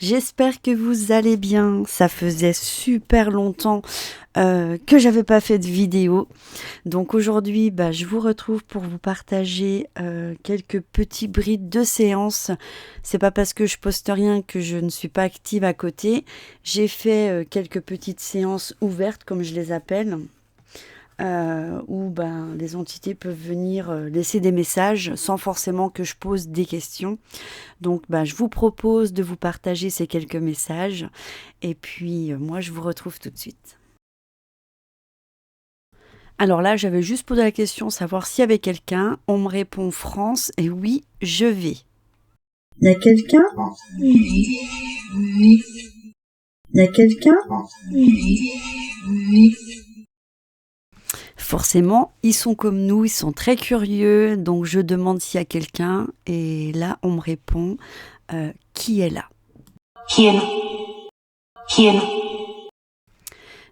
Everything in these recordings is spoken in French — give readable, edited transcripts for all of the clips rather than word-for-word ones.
J'espère que vous allez bien. Ça faisait super longtemps que j'avais pas fait de vidéo. Donc aujourd'hui, je vous retrouve pour vous partager quelques petits brides de séances. C'est pas parce que je poste rien que je ne suis pas active à côté. J'ai fait quelques petites séances ouvertes, comme je les appelle. Où les entités peuvent venir laisser des messages sans forcément que je pose des questions. Donc je vous propose de vous partager ces quelques messages et puis moi je vous retrouve tout de suite. Alors là, j'avais juste posé la question, savoir s'il y avait quelqu'un. On me répond France et oui, je vais. Il y a quelqu'un ? Oui. Il y a quelqu'un ? Oui. Forcément, ils sont comme nous, ils sont très curieux, donc je demande s'il y a quelqu'un, et là, on me répond qui est là. Qui est là ? Qui est là ?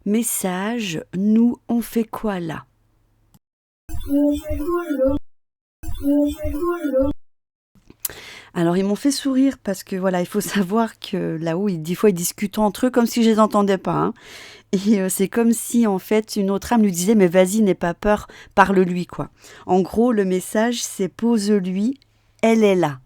Message, nous, on fait quoi là ? Alors, ils m'ont fait sourire parce que voilà, il faut savoir que là-haut, des fois, ils discutent entre eux comme si je les entendais pas, hein. Et c'est comme si, en fait, une autre âme lui disait « Mais vas-y, n'aie pas peur, parle-lui, quoi. » En gros, le message, c'est « Pose-lui, elle est là. »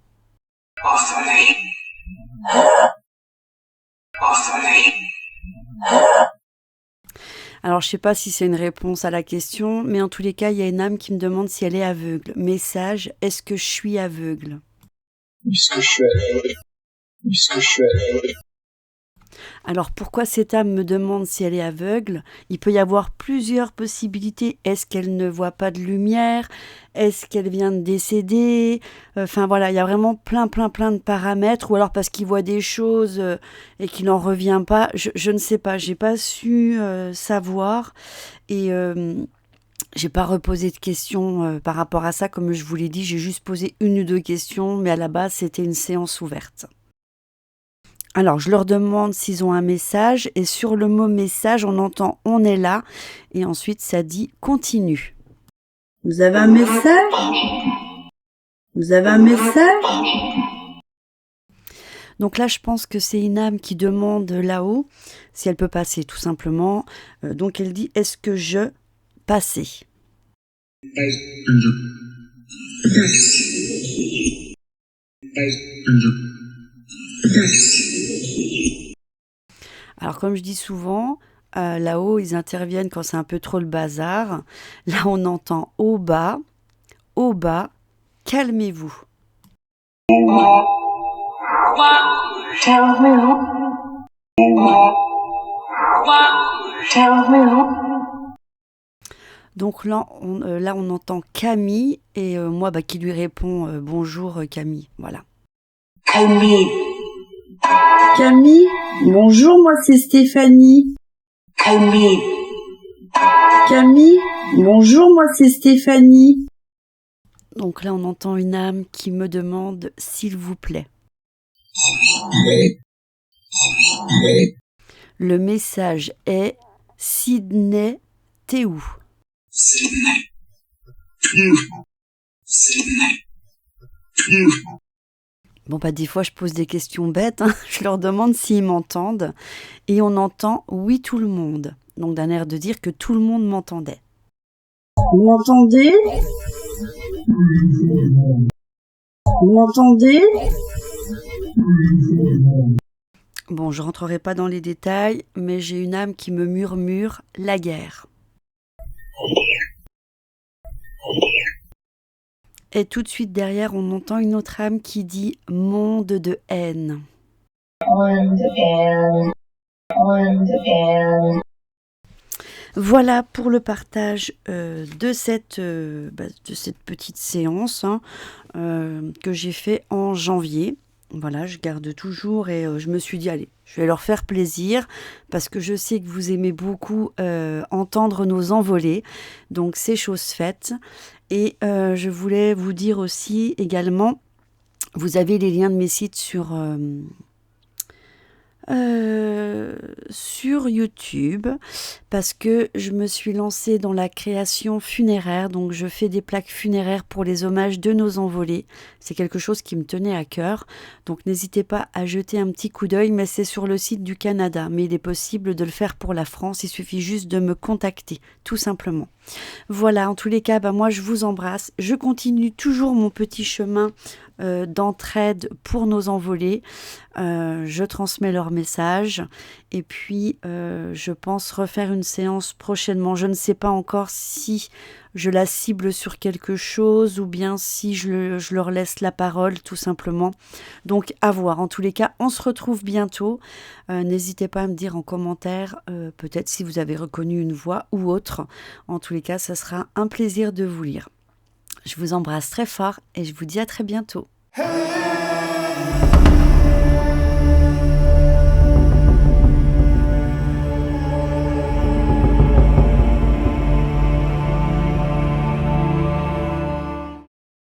Alors, je sais pas si c'est une réponse à la question, mais en tous les cas, il y a une âme qui me demande si elle est aveugle. Message, est-ce que je suis aveugle ? Est-ce que je suis aveugle ? Est-ce que je suis aveugle ? Alors, pourquoi cette âme me demande si elle est aveugle ? Il peut y avoir plusieurs possibilités. Est-ce qu'elle ne voit pas de lumière ? Est-ce qu'elle vient de décéder ? Enfin, voilà, il y a vraiment plein de paramètres. Ou alors parce qu'il voit des choses et qu'il n'en revient pas. Je ne sais pas, j'ai pas su savoir. Et j'ai pas reposé de questions par rapport à ça. Comme je vous l'ai dit, j'ai juste posé une ou deux questions. Mais à la base, c'était une séance ouverte. Alors, je leur demande s'ils ont un message et sur le mot message, on entend « on est là » et ensuite ça dit « continue ». Vous avez un message ? Vous avez un message ? Donc là, je pense que c'est une âme qui demande là-haut si elle peut passer, tout simplement. Donc elle dit « est-ce que je passais ?» Alors comme je dis souvent, là-haut, ils interviennent quand c'est un peu trop le bazar. Là, on entend au bas, calmez-vous. Donc là, on entend Camille et moi qui lui répond bonjour Camille, voilà. Camille. Camille, bonjour, moi c'est Stéphanie. Camille. Camille, bonjour, moi c'est Stéphanie. Donc là, on entend une âme qui me demande s'il vous plaît. Le message est Sydney, t'es où ? Sydney. Bon, des fois, je pose des questions bêtes, hein. Je leur demande s'ils m'entendent. Et on entend oui, tout le monde. Donc, d'un air de dire que tout le monde m'entendait. Vous m'entendez ? Vous m'entendez ? Bon, je rentrerai pas dans les détails, mais j'ai une âme qui me murmure la guerre. Et tout de suite derrière, on entend une autre âme qui dit « monde de haine ». Voilà pour le partage de cette petite séance que j'ai fait en janvier. Voilà, je garde toujours et je me suis dit, allez, je vais leur faire plaisir parce que je sais que vous aimez beaucoup entendre nos envolées. Donc, c'est chose faite. Et je voulais vous dire aussi également, vous avez les liens de mes sites sur sur YouTube parce que je me suis lancée dans la création funéraire, donc je fais des plaques funéraires pour les hommages de nos envolés. C'est quelque chose qui me tenait à cœur, donc n'hésitez pas à jeter un petit coup d'œil, mais c'est sur le site du Canada, mais il est possible de le faire pour la France, il suffit juste de me contacter, tout simplement. Voilà, en tous les cas, moi je vous embrasse, je continue toujours mon petit chemin d'entraide pour nos envolés. Je transmets leur message et puis je pense refaire une séance prochainement. Je ne sais pas encore si je la cible sur quelque chose ou bien si je leur laisse la parole tout simplement. Donc à voir. En tous les cas, on se retrouve bientôt. N'hésitez pas à me dire en commentaire peut-être si vous avez reconnu une voix ou autre. En tous les cas, ça sera un plaisir de vous lire. Je vous embrasse très fort et je vous dis à très bientôt. Hey!